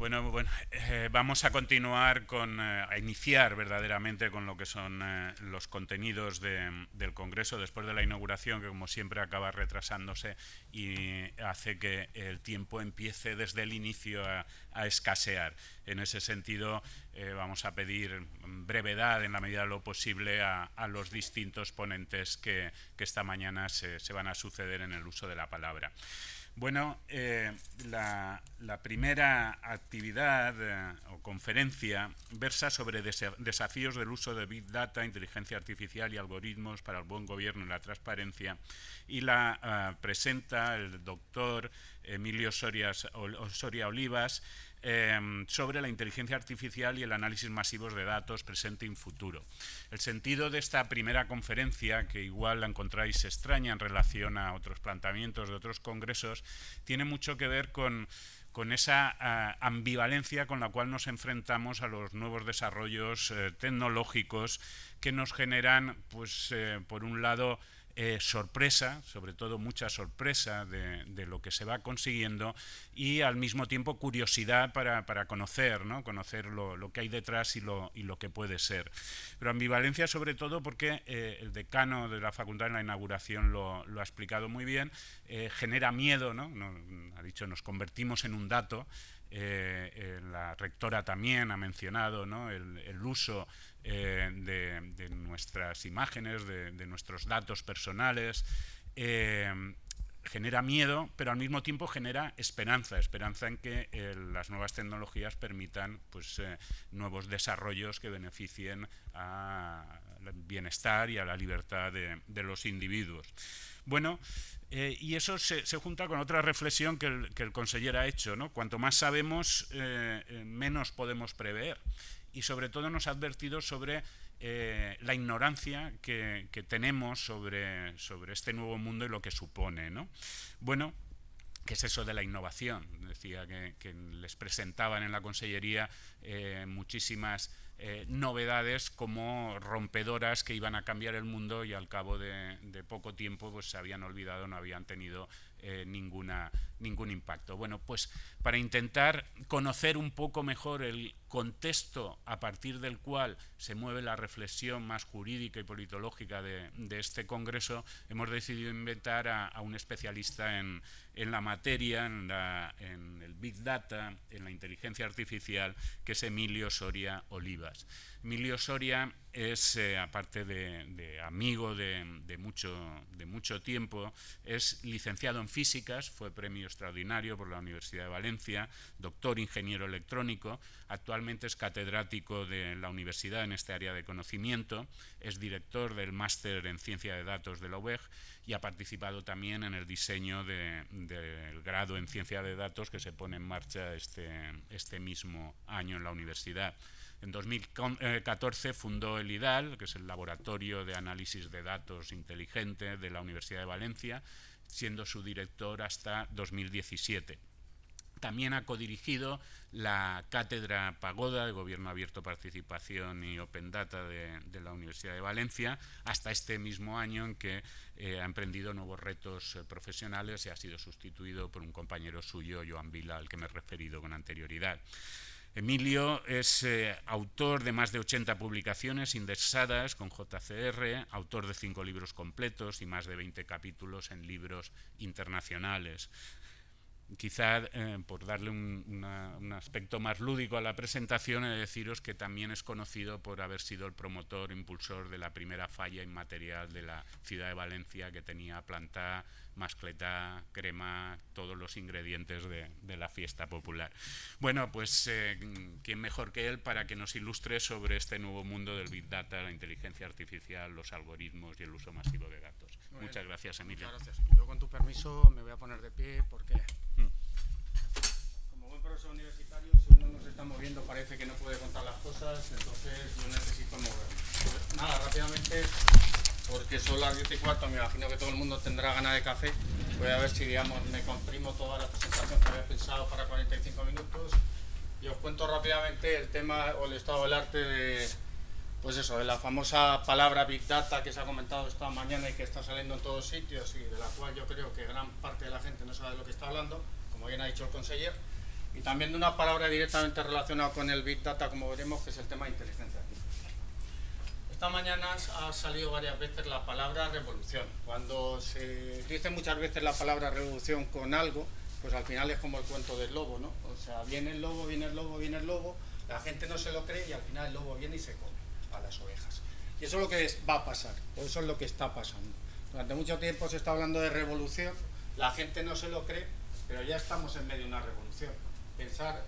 Bueno, vamos a continuar a iniciar verdaderamente con lo que son los contenidos del Congreso después de la inauguración, que como siempre acaba retrasándose y hace que el tiempo empiece desde el inicio a escasear. En ese sentido, vamos a pedir brevedad en la medida de lo posible a los distintos ponentes que esta mañana se van a suceder en el uso de la palabra. Bueno, la primera actividad o conferencia versa sobre desafíos del uso de Big Data, inteligencia artificial y algoritmos para el buen gobierno y la transparencia, y la presenta el doctor Emilio Soria Olivas, sobre la inteligencia artificial y el análisis masivos de datos presente y futuro. El sentido de esta primera conferencia, que igual la encontráis extraña en relación a otros planteamientos de otros congresos, tiene mucho que ver con esa ambivalencia con la cual nos enfrentamos a los nuevos desarrollos tecnológicos que nos generan, pues, por un lado, sorpresa, sobre todo mucha sorpresa de lo que se va consiguiendo, y al mismo tiempo curiosidad para conocer, ¿no? Conocer lo que hay detrás y lo que puede ser. Pero ambivalencia sobre todo porque el decano de la facultad en la inauguración lo ha explicado muy bien, genera miedo, ¿no? Ha dicho, nos convertimos en un dato. La rectora también ha mencionado, ¿no?, el uso de nuestras imágenes, de nuestros datos personales. Genera miedo, pero al mismo tiempo genera esperanza en que las nuevas tecnologías permitan, pues, nuevos desarrollos que beneficien al bienestar y a la libertad de los individuos. Bueno, y eso se junta con otra reflexión que el conseller ha hecho, ¿no? Cuanto más sabemos, menos podemos prever. Y sobre todo nos ha advertido sobre la ignorancia que tenemos sobre este nuevo mundo y lo que supone, ¿no? Bueno, ¿qué es eso de la innovación? Decía que les presentaban en la consellería muchísimas novedades como rompedoras que iban a cambiar el mundo, y al cabo de poco tiempo pues se habían olvidado, no habían tenido ningún impacto. Bueno, pues para intentar conocer un poco mejor el contexto a partir del cual se mueve la reflexión más jurídica y politológica de este congreso, hemos decidido invitar a un especialista en la materia, en el Big Data, en la inteligencia artificial, que es Emilio Soria Olivas. Emilio Soria es, aparte de amigo de mucho tiempo, es licenciado en físicas, fue premio extraordinario por la Universidad de Valencia, doctor ingeniero electrónico, actualmente es catedrático de la universidad en este área de conocimiento, es director del máster en ciencia de datos de la UVEG y ha participado también en el diseño del grado en ciencia de datos que se pone en marcha este mismo año en la universidad. En 2014 fundó el IDAL, que es el Laboratorio de Análisis de Datos Inteligente de la Universidad de Valencia, siendo su director hasta 2017. También ha codirigido la Cátedra Pagoda de Gobierno Abierto, Participación y Open Data de la Universidad de Valencia, hasta este mismo año en que ha emprendido nuevos retos profesionales y ha sido sustituido por un compañero suyo, Joan Vila, al que me he referido con anterioridad. Emilio es autor de más de 80 publicaciones indexadas con JCR, autor de 5 libros completos y más de 20 capítulos en libros internacionales. Quizá por darle un aspecto más lúdico a la presentación, he de deciros que también es conocido por haber sido el promotor, impulsor de la primera falla inmaterial de la ciudad de Valencia, que tenía planta, mascletá, crema, todos los ingredientes de la fiesta popular. Bueno, pues quién mejor que él para que nos ilustre sobre este nuevo mundo del Big Data, la inteligencia artificial, los algoritmos y el uso masivo de datos. Muchas gracias, Emilio. Muchas gracias. Yo, con tu permiso, me voy a poner de pie porque, como buen profesor universitario, si uno no se está moviendo parece que no puede contar las cosas, entonces yo necesito moverme. Pues nada, rápidamente, porque son las 10:15, me imagino que todo el mundo tendrá ganas de café. Voy a ver si, digamos, me comprimo toda la presentación que había pensado para 45 minutos y os cuento rápidamente el tema o el estado del arte de, pues eso, de la famosa palabra Big Data que se ha comentado esta mañana y que está saliendo en todos sitios y de la cual yo creo que gran parte de la gente no sabe de lo que está hablando, como bien ha dicho el conseller. y también de una palabra directamente relacionada con el Big Data, como veremos, que es el tema de inteligencia artificial. Esta mañana ha salido varias veces la palabra revolución. Cuando se dice muchas veces la palabra revolución con algo, pues al final es como el cuento del lobo, ¿no? O sea, viene el lobo, viene el lobo, viene el lobo, la gente no se lo cree y al final el lobo viene y se come a las ovejas. Y eso es lo que va a pasar, o eso es lo que está pasando. Durante mucho tiempo se está hablando de revolución, la gente no se lo cree, pero ya estamos en medio de una revolución. Pensar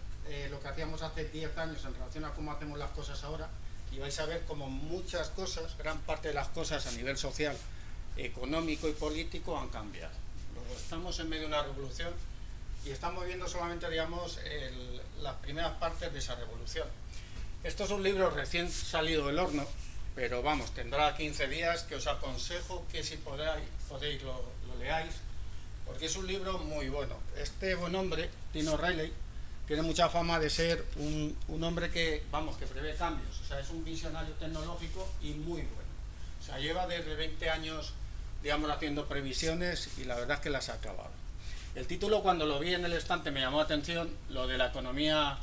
lo que hacíamos hace 10 años en relación a cómo hacemos las cosas ahora, y vais a ver como muchas cosas, gran parte de las cosas a nivel social, económico y político han cambiado. Luego estamos en medio de una revolución y estamos viendo solamente, digamos, las primeras partes de esa revolución. Esto es un libro recién salido del horno, pero vamos, tendrá 15 días, que os aconsejo que si podéis lo leáis, porque es un libro muy bueno. Este buen hombre, Tim O'Reilly, tiene mucha fama de ser un hombre que, vamos, que prevé cambios. O sea, es un visionario tecnológico y muy bueno. O sea, lleva desde 20 años, digamos, haciendo previsiones y la verdad es que las ha acabado. El título, cuando lo vi en el estante, me llamó la atención, lo de la economía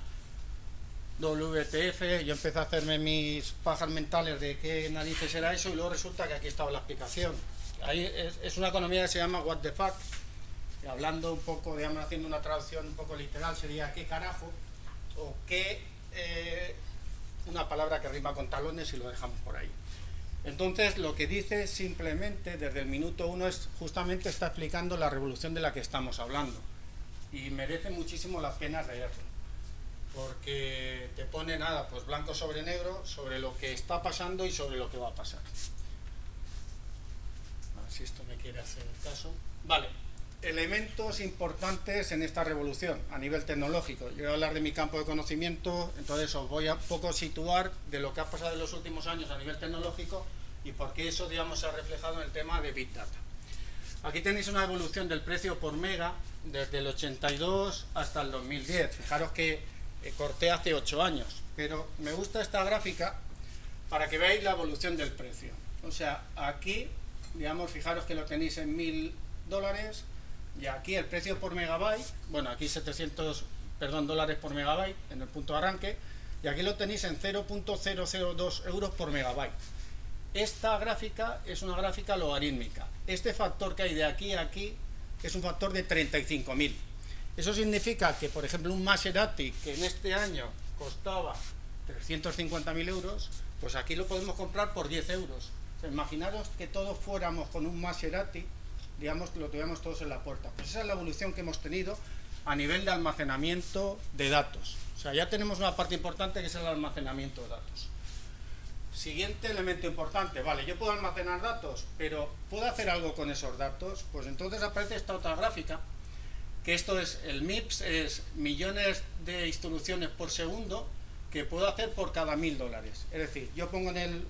WTF. Yo empecé a hacerme mis pajas mentales de qué narices era eso y luego resulta que aquí estaba la explicación. Ahí es una economía que se llama What the fuck. Hablando un poco, digamos, haciendo una traducción un poco literal, sería qué carajo, o qué, una palabra que rima con talones y lo dejamos por ahí. Entonces, lo que dice simplemente desde el minuto 1 es justamente está explicando la revolución de la que estamos hablando. Y merece muchísimo la pena leerlo, porque te pone nada, pues blanco sobre negro, sobre lo que está pasando y sobre lo que va a pasar. A ver si esto me quiere hacer caso. Vale. Elementos importantes en esta revolución a nivel tecnológico. Yo voy a hablar de mi campo de conocimiento, entonces os voy a poco situar de lo que ha pasado en los últimos años a nivel tecnológico y por qué eso, digamos, se ha reflejado en el tema de Big Data. Aquí tenéis una evolución del precio por mega desde el 82 hasta el 2010. Fijaros que corté hace 8 años, pero me gusta esta gráfica para que veáis la evolución del precio. O sea, aquí, digamos, fijaros que lo tenéis en $1000, y aquí el precio por megabyte, bueno, aquí $700 por megabyte en el punto de arranque, y aquí lo tenéis en 0.002 euros por megabyte. Esta gráfica es una gráfica logarítmica. Este factor que hay de aquí a aquí es un factor de 35.000. Eso significa que, por ejemplo, un Maserati que en este año costaba 350.000 euros, pues aquí lo podemos comprar por 10 euros. O sea, imaginaros que todos fuéramos con un Maserati, digamos que lo tuviéramos todos en la puerta. Pues esa es la evolución que hemos tenido a nivel de almacenamiento de datos. O sea, ya tenemos una parte importante que es el almacenamiento de datos. Siguiente elemento importante, vale, yo puedo almacenar datos, pero ¿puedo hacer algo con esos datos? Pues entonces aparece esta otra gráfica, que esto es el MIPS, es millones de instrucciones por segundo que puedo hacer por cada $1000. Es decir, yo pongo en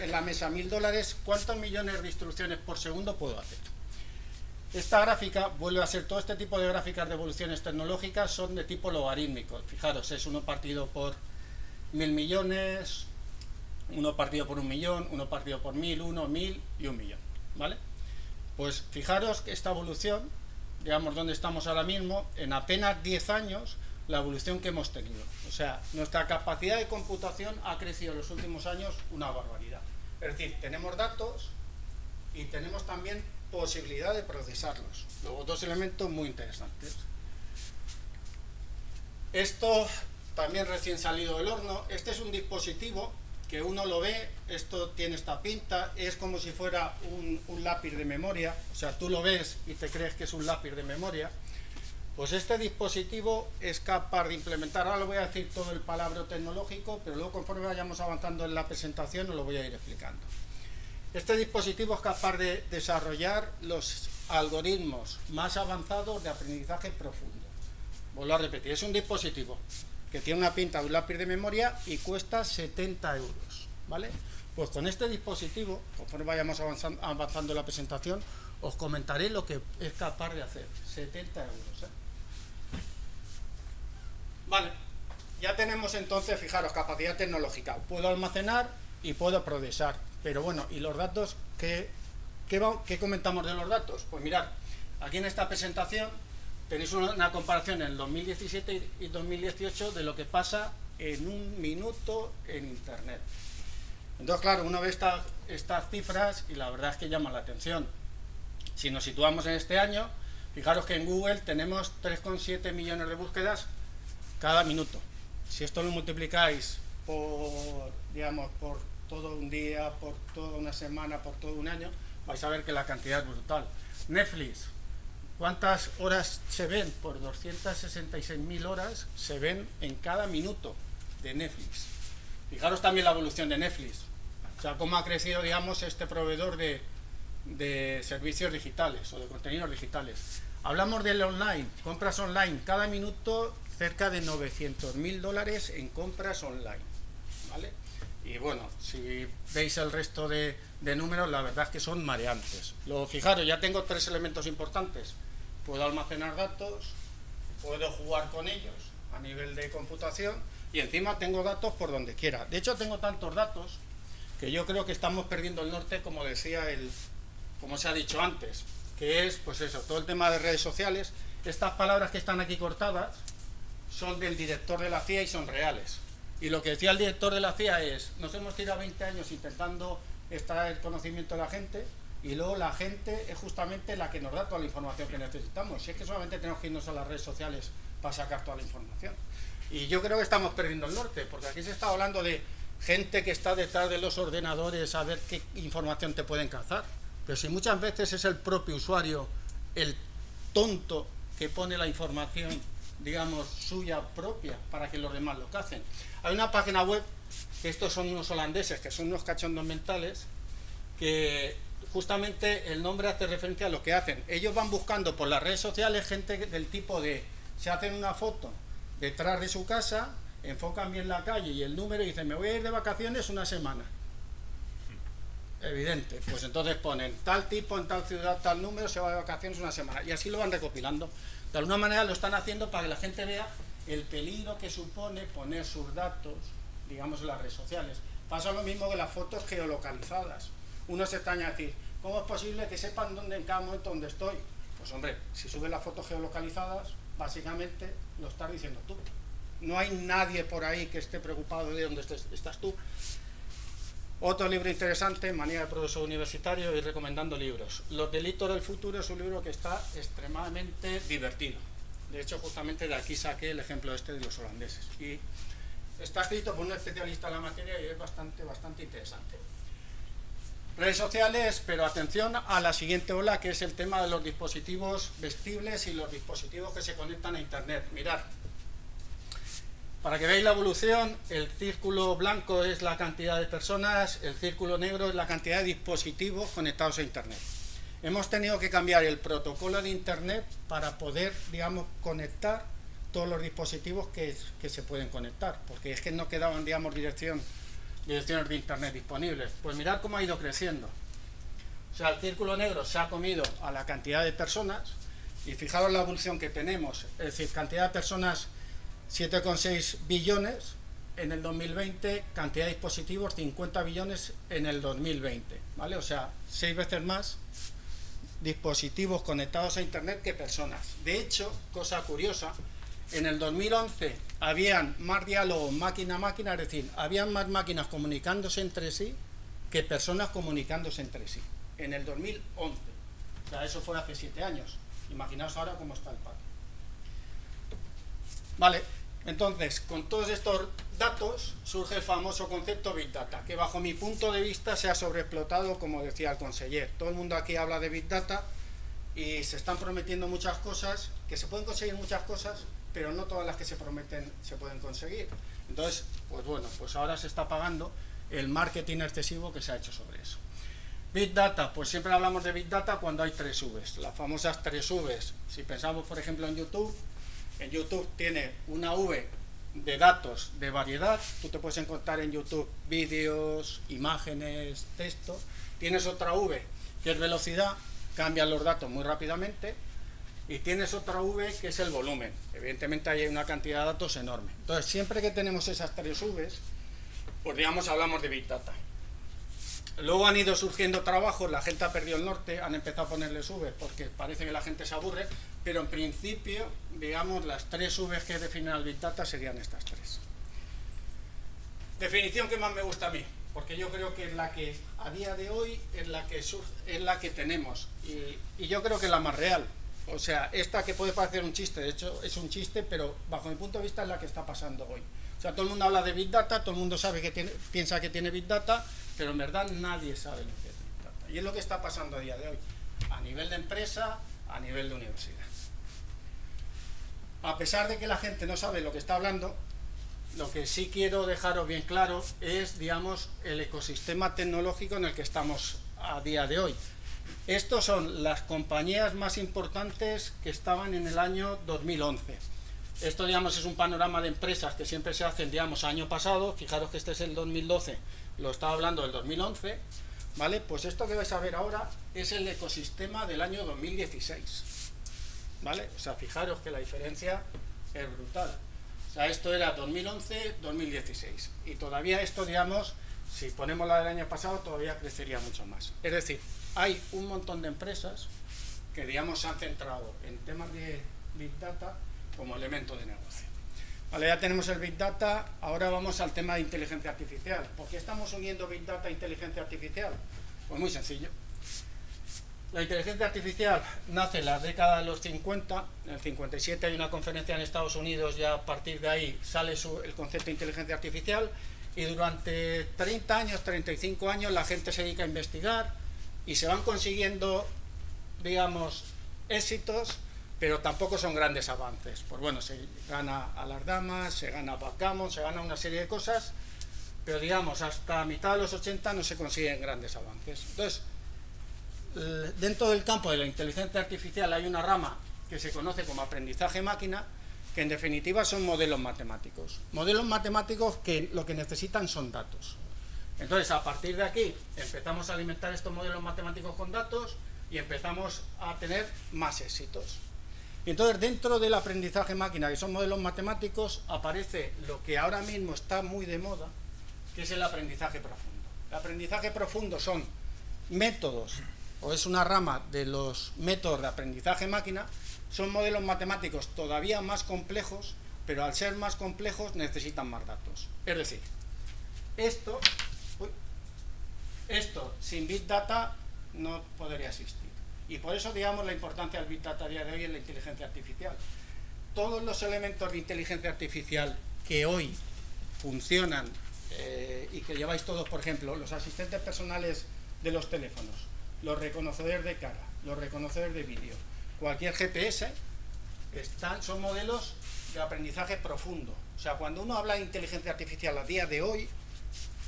la mesa $1000, ¿cuántos millones de instrucciones por segundo puedo hacer? Esta gráfica vuelve a ser, todo este tipo de gráficas de evoluciones tecnológicas son de tipo logarítmico. Fijaros, es uno partido por 1000 millones, uno partido por 1 millón, uno partido por 1000, 1000 y 1 millón, ¿vale? Pues fijaros que esta evolución, digamos donde estamos ahora mismo, en apenas 10 años, la evolución que hemos tenido. O sea, nuestra capacidad de computación ha crecido en los últimos años una barbaridad. Es decir, tenemos datos y tenemos también posibilidad de procesarlos. Luego, dos elementos muy interesantes. Esto también recién salido del horno. Este es un dispositivo que uno lo ve, esto tiene esta pinta, es como si fuera un lápiz de memoria. O sea, tú lo ves y te crees que es un lápiz de memoria. Pues este dispositivo es capaz de implementar, ahora lo voy a decir todo el palabra tecnológico, pero luego conforme vayamos avanzando en la presentación os lo voy a ir explicando. Este dispositivo es capaz de desarrollar los algoritmos más avanzados de aprendizaje profundo. Vuelvo a repetir, es un dispositivo que tiene una pinta de un lápiz de memoria y cuesta 70 euros, ¿vale? Pues con este dispositivo, conforme vayamos avanzando en la presentación, os comentaré lo que es capaz de hacer. 70 euros, ¿eh? Vale, ya tenemos entonces, fijaros, capacidad tecnológica. Puedo almacenar y puedo procesar. Pero bueno, ¿y los datos? ¿Qué comentamos de los datos? Pues mirad, aquí en esta presentación tenéis una comparación en el 2017 y 2018 de lo que pasa en un minuto en Internet. Entonces, claro, uno ve estas cifras y la verdad es que llama la atención. Si nos situamos en este año, fijaros que en Google tenemos 3,7 millones de búsquedas cada minuto. Si esto lo multiplicáis por, digamos, por todo un día, por toda una semana, por todo un año, vais a ver que la cantidad es brutal. Netflix, ¿cuántas horas se ven? Por 266.000 horas se ven en cada minuto de Netflix. Fijaros también la evolución de Netflix. O sea, cómo ha crecido, digamos, este proveedor de servicios digitales o de contenidos digitales. Hablamos del online, compras online. Cada minuto cerca de $900.000 en compras online, ¿vale? Y bueno, si veis el resto de números, la verdad es que son mareantes. Luego, fijaros, ya tengo 3 elementos importantes. Puedo almacenar datos, puedo jugar con ellos a nivel de computación y encima tengo datos por donde quiera. De hecho, tengo tantos datos que yo creo que estamos perdiendo el norte, como decía como se ha dicho antes, que es, pues eso, todo el tema de redes sociales. Estas palabras que están aquí cortadas son del director de la CIA y son reales. Y lo que decía el director de la CIA es, nos hemos tirado 20 años intentando extraer conocimiento de la gente y luego la gente es justamente la que nos da toda la información que necesitamos. Si es que solamente tenemos que irnos a las redes sociales para sacar toda la información. Y yo creo que estamos perdiendo el norte, porque aquí se está hablando de gente que está detrás de los ordenadores a ver qué información te pueden cazar. Pero si muchas veces es el propio usuario, el tonto que pone la información, digamos, suya propia para que los demás lo cacen. Hay una página web, que estos son unos holandeses, que son unos cachondos mentales, que justamente el nombre hace referencia a lo que hacen. Ellos van buscando por las redes sociales gente del tipo de, se hacen una foto detrás de su casa, enfocan bien la calle y el número y dicen, me voy a ir de vacaciones una semana. Evidente, pues entonces ponen tal tipo en tal ciudad, tal número, se va de vacaciones una semana y así lo van recopilando. De alguna manera lo están haciendo para que la gente vea el peligro que supone poner sus datos, digamos, en las redes sociales. Pasa lo mismo que las fotos geolocalizadas. Uno se extraña a decir, ¿cómo es posible que sepan dónde en cada momento dónde estoy? Pues hombre, si subes las fotos geolocalizadas, básicamente lo estás diciendo tú. No hay nadie por ahí que esté preocupado de dónde estás tú. Otro libro interesante, Manía de Profesor Universitario, y recomendando libros. Los delitos del futuro es un libro que está extremadamente divertido. De hecho, justamente de aquí saqué el ejemplo este de los holandeses. Y está escrito por un especialista en la materia y es bastante interesante. Redes sociales, pero atención a la siguiente ola, que es el tema de los dispositivos vestibles y los dispositivos que se conectan a Internet. Mirad. Para que veáis la evolución, el círculo blanco es la cantidad de personas, el círculo negro es la cantidad de dispositivos conectados a Internet. Hemos tenido que cambiar el protocolo de Internet para poder, digamos, conectar todos los dispositivos que se pueden conectar, porque es que no quedaban, digamos, direcciones de Internet disponibles. Pues mirad cómo ha ido creciendo. O sea, el círculo negro se ha comido a la cantidad de personas y fijaros la evolución que tenemos, es decir, cantidad de personas 7,6 billones en el 2020, cantidad de dispositivos 50 billones en el 2020, ¿vale? O sea, 6 veces más dispositivos conectados a Internet que personas. De hecho, cosa curiosa, en el 2011 habían más diálogo máquina a máquina, es decir, habían más máquinas comunicándose entre sí que personas comunicándose entre sí. En el 2011. O sea, eso fue hace 7 años. Imaginaos ahora cómo está el patio. Vale, entonces, con todos estos datos surge el famoso concepto Big Data, que bajo mi punto de vista se ha sobreexplotado, como decía el conseller. Todo el mundo aquí habla de Big Data y se están prometiendo muchas cosas, que se pueden conseguir muchas cosas, pero no todas las que se prometen se pueden conseguir. Entonces, pues bueno, pues ahora se está pagando el marketing excesivo que se ha hecho sobre eso. Big Data, pues siempre hablamos de Big Data cuando hay 3 Vs, las famosas 3 Vs. Si pensamos, por ejemplo, en YouTube tiene una V de datos de variedad, tú te puedes encontrar en YouTube vídeos, imágenes, texto. Tienes otra V que es velocidad, cambian los datos muy rápidamente, y tienes otra V que es el volumen. Evidentemente hay una cantidad de datos enorme. Entonces, siempre que tenemos esas 3 Vs, pues digamos, hablamos de Big Data. Luego han ido surgiendo trabajos, la gente ha perdido el norte, han empezado a ponerles Vs porque parece que la gente se aburre, pero en principio, digamos, las 3 V's que definen al Big Data serían estas 3. Definición que más me gusta a mí, porque yo creo que es la que a día de hoy es la que tenemos, y yo creo que es la más real. O sea, esta que puede parecer un chiste, de hecho es un chiste, pero bajo mi punto de vista es la que está pasando hoy. O sea, todo el mundo habla de Big Data, todo el mundo sabe que piensa que tiene Big Data, pero en verdad nadie sabe lo que es Big Data. Y es lo que está pasando a día de hoy, a nivel de empresa, a nivel de universidad. A pesar de que la gente no sabe lo que está hablando, lo que sí quiero dejaros bien claro es, digamos, el ecosistema tecnológico en el que estamos a día de hoy. Estos son las compañías más importantes que estaban en el año 2011. Esto, digamos, es un panorama de empresas que siempre se hacen, digamos, año pasado. Fijaros que este es el 2012, lo estaba hablando del 2011, ¿vale? Pues esto que vais a ver ahora es el ecosistema del año 2016, ¿vale? O sea, fijaros que la diferencia es brutal. O sea, esto era 2011-2016. Y todavía esto, digamos, si ponemos la del año pasado, todavía crecería mucho más. Es decir, hay un montón de empresas que, digamos, se han centrado en temas de Big Data como elemento de negocio. Vale, ya tenemos el Big Data, ahora vamos al tema de inteligencia artificial. ¿Por qué estamos uniendo Big Data e inteligencia artificial? Pues muy sencillo. La inteligencia artificial nace en la década de los 50, en el 57 hay una conferencia en Estados Unidos, ya a partir de ahí sale el concepto de inteligencia artificial, y durante 30 años, 35 años la gente se dedica a investigar y se van consiguiendo, digamos, éxitos, pero tampoco son grandes avances. Pues bueno, se gana a las damas, se gana backgammon, se gana una serie de cosas, pero digamos, hasta mitad de los 80 no se consiguen grandes avances. Entonces, dentro del campo de la inteligencia artificial hay una rama que se conoce como aprendizaje máquina, que en definitiva son modelos matemáticos. Modelos matemáticos que lo que necesitan son datos. Entonces, a partir de aquí, empezamos a alimentar estos modelos matemáticos con datos y empezamos a tener más éxitos. Y entonces, dentro del aprendizaje máquina, que son modelos matemáticos, aparece lo que ahora mismo está muy de moda, que es el aprendizaje profundo. El aprendizaje profundo son métodos, o es una rama de los métodos de aprendizaje máquina, son modelos matemáticos todavía más complejos, pero al ser más complejos necesitan más datos. Es decir, esto sin Big Data no podría existir. Y por eso, digamos, la importancia del Big Data a día de hoy en la inteligencia artificial. Todos los elementos de inteligencia artificial que hoy funcionan y que lleváis todos, por ejemplo, los asistentes personales de los teléfonos, los reconocedores de cara, los reconocedores de vídeo, cualquier GPS, son modelos de aprendizaje profundo. O sea, cuando uno habla de inteligencia artificial a día de hoy,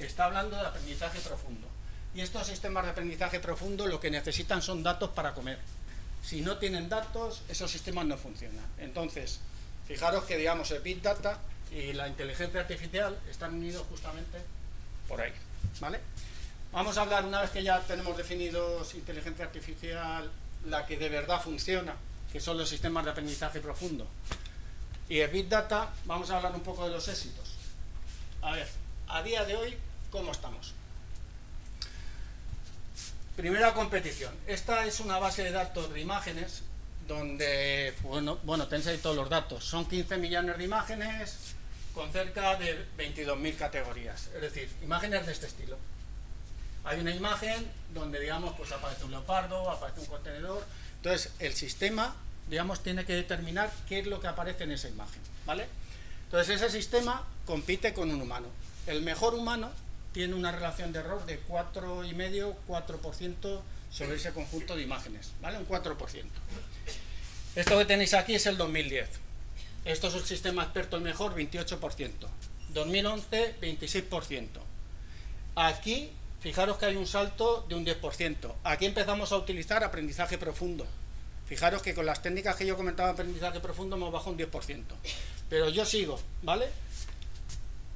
está hablando de aprendizaje profundo. Y estos sistemas de aprendizaje profundo lo que necesitan son datos para comer. Si no tienen datos, esos sistemas no funcionan. Entonces, fijaros que, digamos, el Big Data y la inteligencia artificial están unidos justamente por ahí, ¿vale? Vamos a hablar, una vez que ya tenemos definidos inteligencia artificial, la que de verdad funciona, que son los sistemas de aprendizaje profundo, y el Big Data, vamos a hablar un poco de los éxitos. A ver, a día de hoy, ¿cómo estamos? Primera competición. Esta es una base de datos de imágenes donde, bueno, tenéis ahí todos los datos. Son 15 millones de imágenes con cerca de 22.000 categorías. Es decir, imágenes de este estilo. Hay una imagen donde, digamos, pues aparece un leopardo, aparece un contenedor. Entonces, el sistema, digamos, tiene que determinar qué es lo que aparece en esa imagen, ¿vale? Entonces, ese sistema compite con un humano. El mejor humano tiene una relación de error de 4,5-4% sobre ese conjunto de imágenes, ¿vale? Un 4%. Esto que tenéis aquí es el 2010. Esto es el sistema experto el mejor, 28%. 2011, 26%. Aquí, fijaros que hay un salto de un 10%. Aquí empezamos a utilizar aprendizaje profundo. Fijaros que con las técnicas que yo comentaba de aprendizaje profundo hemos bajado un 10%. Pero yo sigo, ¿vale?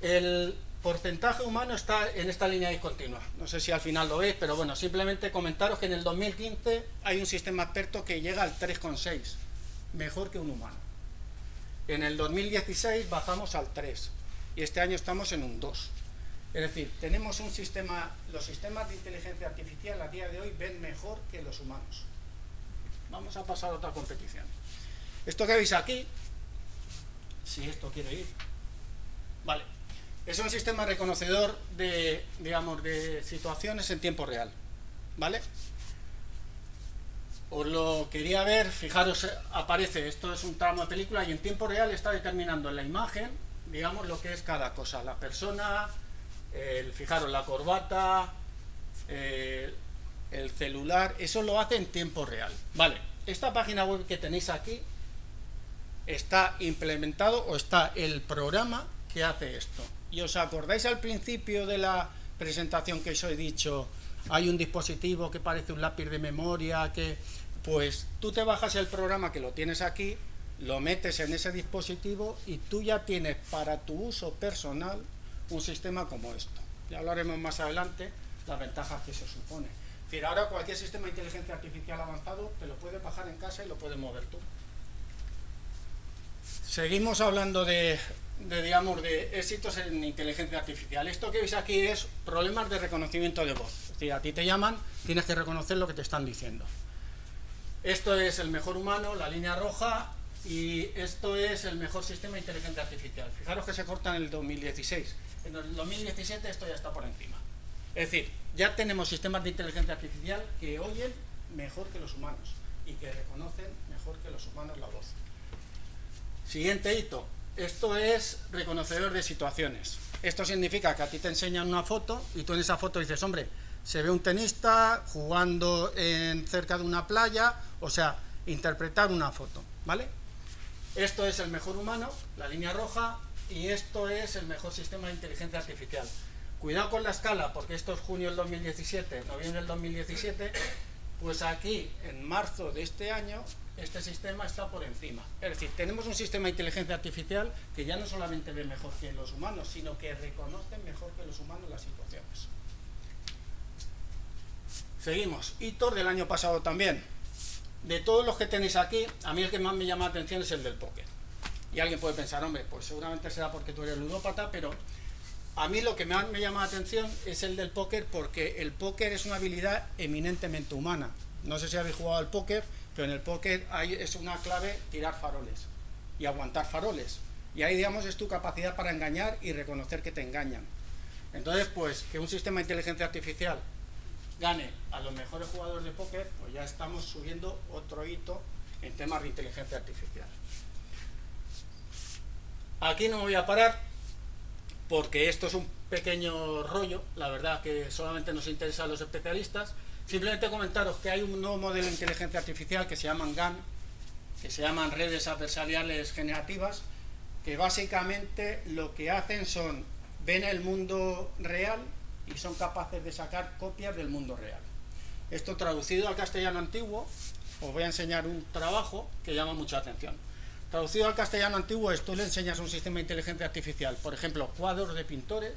El porcentaje humano está en esta línea discontinua. No sé si al final lo veis, pero bueno, simplemente comentaros que en el 2015 hay un sistema experto que llega al 3,6, mejor que un humano. En el 2016 bajamos al 3 y este año estamos en un 2. Es decir, tenemos un sistema, los sistemas de inteligencia artificial a día de hoy ven mejor que los humanos. Vamos a pasar a otra competición. Esto que veis aquí, si esto quiere ir, vale, es un sistema reconocedor de, digamos, de situaciones en tiempo real, ¿vale? Os lo quería ver, fijaros, aparece, esto es un tramo de película y en tiempo real está determinando en la imagen, digamos, lo que es cada cosa, la persona, fijaros, la corbata, el celular, eso lo hace en tiempo real. Vale, esta página web que tenéis aquí está implementado o está el programa que hace esto. Y os acordáis al principio de la presentación que os he dicho, hay un dispositivo que parece un lápiz de memoria, pues tú te bajas el programa que lo tienes aquí, lo metes en ese dispositivo y tú ya tienes para tu uso personal un sistema como esto. Ya hablaremos más adelante las ventajas que eso supone. Es decir, ahora cualquier sistema de inteligencia artificial avanzado te lo puedes bajar en casa y lo puedes mover tú. Seguimos hablando digamos, de éxitos en inteligencia artificial. Esto que veis aquí es problemas de reconocimiento de voz. Es decir, a ti te llaman, tienes que reconocer lo que te están diciendo. Esto es el mejor humano, la línea roja, y esto es el mejor sistema de inteligencia artificial. Fijaros que se corta en el 2016. En el 2017 esto ya está por encima. Es decir, ya tenemos sistemas de inteligencia artificial que oyen mejor que los humanos y que reconocen mejor que los humanos la voz. Siguiente hito. Esto es reconocedor de situaciones. Esto significa que a ti te enseñan una foto y tú en esa foto dices, hombre, se ve un tenista jugando cerca de una playa, o sea, interpretar una foto, ¿vale? Esto es el mejor humano, la línea roja, y esto es el mejor sistema de inteligencia artificial. Cuidado con la escala, porque esto es junio del 2017, noviembre del 2017, pues aquí, en marzo de este año, este sistema está por encima. Es decir, tenemos un sistema de inteligencia artificial que ya no solamente ve mejor que los humanos, sino que reconoce mejor que los humanos las situaciones. Seguimos. Hitos del año pasado también. De todos los que tenéis aquí, a mí el que más me llama la atención es el del póker. Y alguien puede pensar, hombre, pues seguramente será porque tú eres ludópata, pero a mí lo que más me llama la atención es el del póker, porque el póker es una habilidad eminentemente humana. No sé si habéis jugado al póker, pero en el póker es una clave tirar faroles y aguantar faroles. Y ahí, digamos, es tu capacidad para engañar y reconocer que te engañan. Entonces, pues, que un sistema de inteligencia artificial gane a los mejores jugadores de póker, pues ya estamos subiendo otro hito en temas de inteligencia artificial. Aquí no me voy a parar, porque esto es un pequeño rollo, la verdad que solamente nos interesa a los especialistas. Simplemente comentaros que hay un nuevo modelo de inteligencia artificial que se llaman GAN, que se llaman redes adversariales generativas, que básicamente lo que hacen son, ven el mundo real y son capaces de sacar copias del mundo real. Esto traducido al castellano antiguo, os voy a enseñar un trabajo que llama mucha atención. Traducido al castellano antiguo es, tú le enseñas a un sistema de inteligencia artificial, por ejemplo, cuadros de pintores,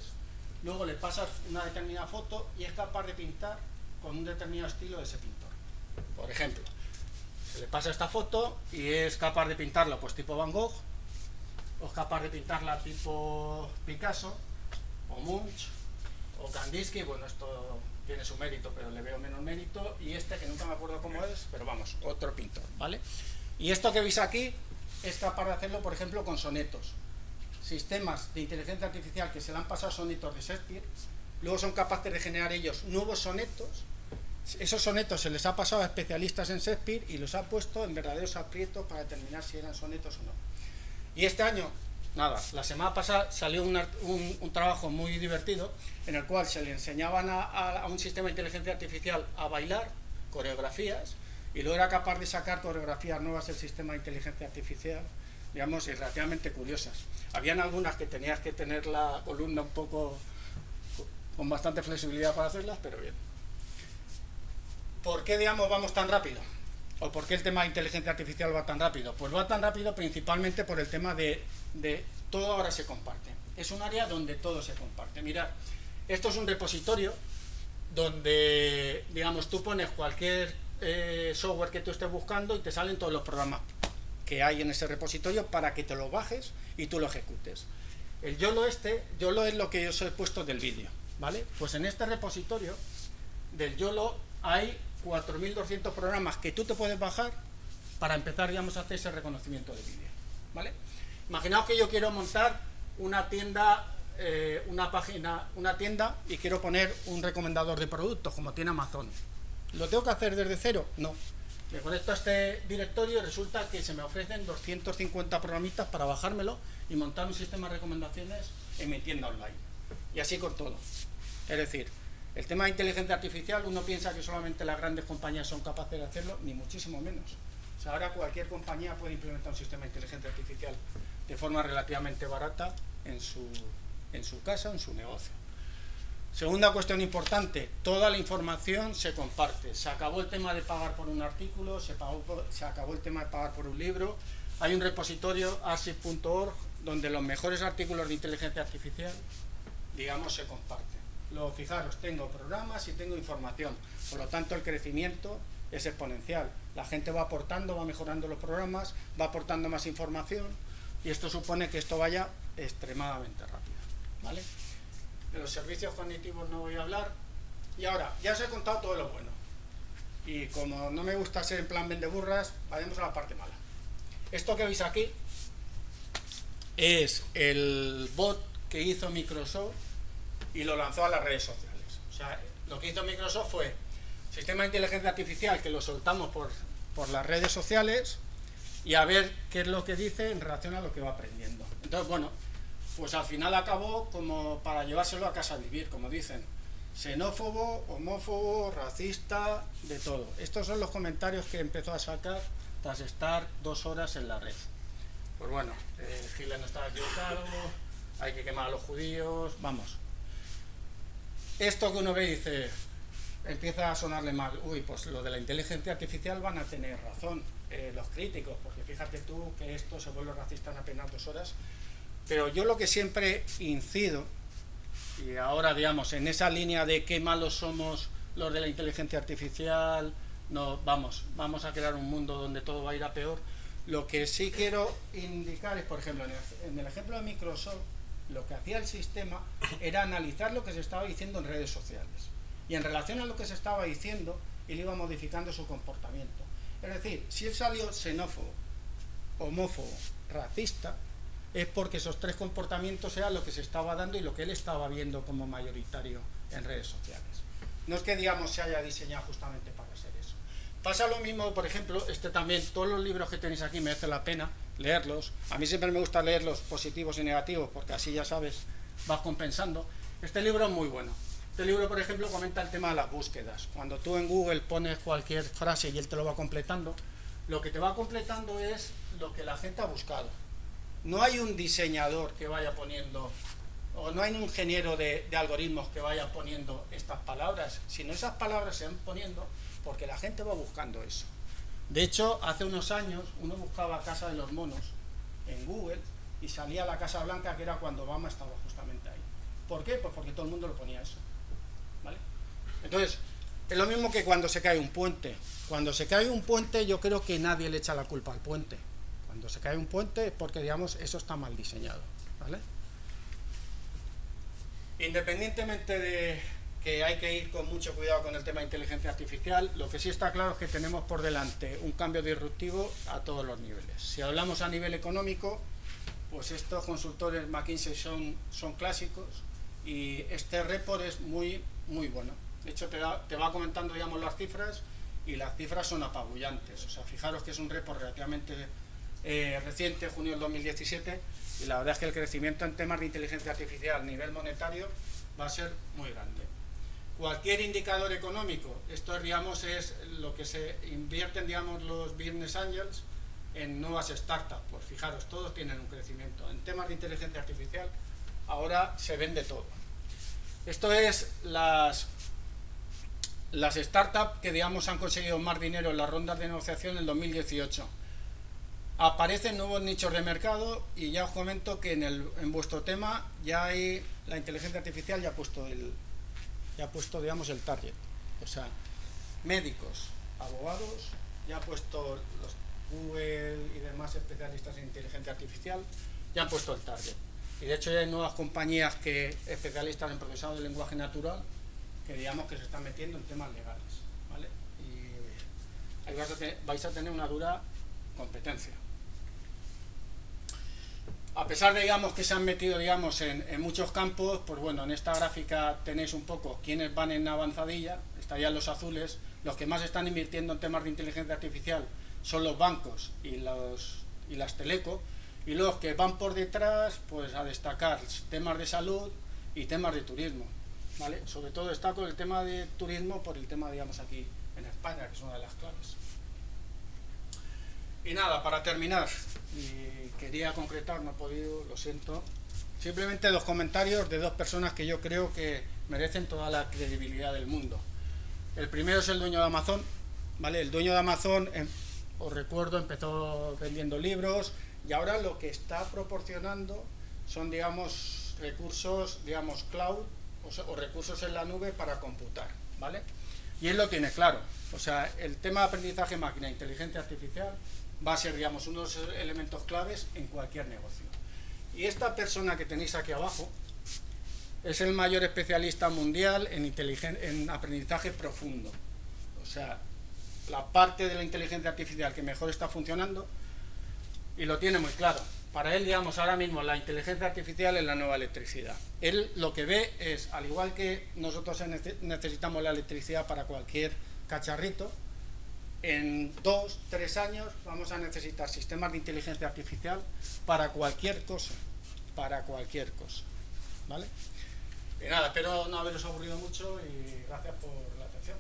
luego le pasas una determinada foto y es capaz de pintar con un determinado estilo de ese pintor. Por ejemplo, se le pasa esta foto y es capaz de pintarla pues tipo Van Gogh, o es capaz de pintarla tipo Picasso, o Munch, o Kandinsky. Bueno, esto tiene su mérito, pero le veo menos mérito, y este que nunca me acuerdo cómo es, pero vamos, otro pintor, ¿vale? Y esto que veis aquí es capaz de hacerlo, por ejemplo, con sonetos. Sistemas de inteligencia artificial que se le han pasado sonetos de Shakespeare, luego son capaces de generar ellos nuevos sonetos. Esos sonetos se les ha pasado a especialistas en Shakespeare y los ha puesto en verdaderos aprietos para determinar si eran sonetos o no. Y este año, nada, la semana pasada salió un trabajo muy divertido en el cual se le enseñaban a un sistema de inteligencia artificial a bailar coreografías, y luego era capaz de sacar coreografías nuevas del sistema de inteligencia artificial, digamos, y relativamente curiosas. Habían algunas que tenías que tener la columna un poco con bastante flexibilidad para hacerlas, pero bien. ¿Por qué, digamos, vamos tan rápido? ¿O por qué el tema de inteligencia artificial va tan rápido? Pues va tan rápido principalmente por el tema de todo ahora se comparte. Es un área donde todo se comparte. Mirad, esto es un repositorio donde, digamos, tú pones cualquier software que tú estés buscando y te salen todos los programas que hay en ese repositorio para que te lo bajes y tú lo ejecutes. El YOLO YOLO es lo que yo os he puesto del vídeo, ¿vale? Pues en este repositorio del YOLO hay 4.200 programas que tú te puedes bajar para empezar, digamos, a hacer ese reconocimiento de vídeo, ¿vale? Imaginaos que yo quiero montar una tienda, una tienda y quiero poner un recomendador de productos, como tiene Amazon. ¿Lo tengo que hacer desde cero? No. Me conecto a este directorio y resulta que se me ofrecen 250 programitas para bajármelo y montar un sistema de recomendaciones en mi tienda online. Y así con todo. Es decir, el tema de inteligencia artificial, uno piensa que solamente las grandes compañías son capaces de hacerlo, ni muchísimo menos. O sea, ahora cualquier compañía puede implementar un sistema de inteligencia artificial de forma relativamente barata en su casa, en su negocio. Segunda cuestión importante, toda la información se comparte. Se acabó el tema de pagar por un artículo, se acabó el tema de pagar por un libro. Hay un repositorio, archive.org, donde los mejores artículos de inteligencia artificial, digamos, se comparten. Luego, fijaros, tengo programas y tengo información. Por lo tanto, el crecimiento es exponencial. La gente va aportando, va mejorando los programas, va aportando más información y esto supone que esto vaya extremadamente rápido, ¿vale? De los servicios cognitivos no voy a hablar. Y ahora, ya os he contado todo lo bueno. Y como no me gusta ser en plan vendeburras, vayamos a la parte mala. Esto que veis aquí es el bot que hizo Microsoft y lo lanzó a las redes sociales. O sea, lo que hizo Microsoft fue sistema de inteligencia artificial que lo soltamos por las redes sociales y a ver qué es lo que dice en relación a lo que va aprendiendo. Entonces, bueno, pues al final acabó como para llevárselo a casa a vivir, como dicen. Xenófobo, homófobo, racista, de todo. Estos son los comentarios que empezó a sacar tras estar 2 horas en la red. Pues bueno, Hitler no estaba equivocado, hay que quemar a los judíos, vamos. Esto que uno ve y dice, empieza a sonarle mal, uy, pues lo de la inteligencia artificial van a tener razón los críticos, porque fíjate tú que esto se vuelve racista en apenas 2 horas. Pero yo lo que siempre incido, y ahora digamos en esa línea de qué malos somos los de la inteligencia artificial, no, vamos a crear un mundo donde todo va a ir a peor. Lo que sí quiero indicar es, por ejemplo, en el ejemplo de Microsoft, lo que hacía el sistema era analizar lo que se estaba diciendo en redes sociales. Y en relación a lo que se estaba diciendo, él iba modificando su comportamiento. Es decir, si él salió xenófobo, homófobo, racista, es porque esos 3 comportamientos eran lo que se estaba dando y lo que él estaba viendo como mayoritario en redes sociales. No es que, digamos, se haya diseñado justamente para hacer eso. Pasa lo mismo, por ejemplo, también, todos los libros que tenéis aquí merece la pena leerlos. A mí siempre me gusta leer los positivos y negativos, porque así, ya sabes, vas compensando. Este libro es muy bueno. Este libro, por ejemplo, comenta el tema de las búsquedas. Cuando tú en Google pones cualquier frase y él te lo va completando, lo que te va completando es lo que la gente ha buscado. No hay un diseñador que vaya poniendo, o no hay un ingeniero de algoritmos que vaya poniendo estas palabras, sino esas palabras se van poniendo porque la gente va buscando eso. De hecho, hace unos años uno buscaba Casa de los Monos en Google y salía la Casa Blanca, que era cuando Obama estaba justamente ahí. ¿Por qué? Pues porque todo el mundo lo ponía eso, ¿vale? Entonces, es lo mismo que cuando se cae un puente. Cuando se cae un puente, yo creo que nadie le echa la culpa al puente. Cuando se cae un puente es porque, digamos, eso está mal diseñado, ¿vale? Independientemente de que hay que ir con mucho cuidado con el tema de inteligencia artificial, lo que sí está claro es que tenemos por delante un cambio disruptivo a todos los niveles. Si hablamos a nivel económico, pues estos consultores McKinsey son clásicos y este report es muy bueno. De hecho, te va comentando, digamos, las cifras y las cifras son apabullantes. O sea, fijaros que es un report relativamente reciente, junio del 2017, y la verdad es que el crecimiento en temas de inteligencia artificial a nivel monetario va a ser muy grande. Cualquier indicador económico, esto, digamos, es lo que se invierten, digamos, los business angels en nuevas startups. Pues fijaros, todos tienen un crecimiento. En temas de inteligencia artificial ahora se vende todo. Esto es las startups que, digamos, han conseguido más dinero en las rondas de negociación en el 2018. Aparecen nuevos nichos de mercado y ya os comento que en vuestro tema ya hay la inteligencia artificial ya ha puesto, digamos, el target. O sea, médicos, abogados, ya ha puesto los Google y demás especialistas en inteligencia artificial, ya han puesto el target. Y de hecho ya hay nuevas compañías especialistas en procesado de lenguaje natural que, digamos, que se están metiendo en temas legales, ¿vale? Y ahí vais a tener una dura competencia. A pesar de, digamos, que se han metido, digamos, en muchos campos, pues bueno, en esta gráfica tenéis un poco quiénes van en avanzadilla, estarían los azules, los que más están invirtiendo en temas de inteligencia artificial son los bancos y las teleco, y los que van por detrás, pues a destacar temas de salud y temas de turismo, ¿vale? Sobre todo destaco el tema de turismo por el tema, digamos, aquí en España, que es una de las claves. Y nada, para terminar, y quería concretar, no he podido, lo siento, simplemente dos comentarios de dos personas que yo creo que merecen toda la credibilidad del mundo. El primero es el dueño de Amazon, ¿vale? El dueño de Amazon, os recuerdo, empezó vendiendo libros y ahora lo que está proporcionando son, digamos, recursos, digamos, cloud o recursos en la nube para computar, ¿vale? Y él lo tiene claro, o sea, el tema de aprendizaje máquina e inteligencia artificial va a ser, digamos, uno de los elementos claves en cualquier negocio. Y esta persona que tenéis aquí abajo es el mayor especialista mundial en aprendizaje profundo. O sea, la parte de la inteligencia artificial que mejor está funcionando, y lo tiene muy claro. Para él, digamos, ahora mismo la inteligencia artificial es la nueva electricidad. Él lo que ve es, al igual que nosotros necesitamos la electricidad para cualquier cacharrito, en 2-3 años vamos a necesitar sistemas de inteligencia artificial para cualquier cosa, ¿vale? Y nada, espero no haberos aburrido mucho y gracias por la atención.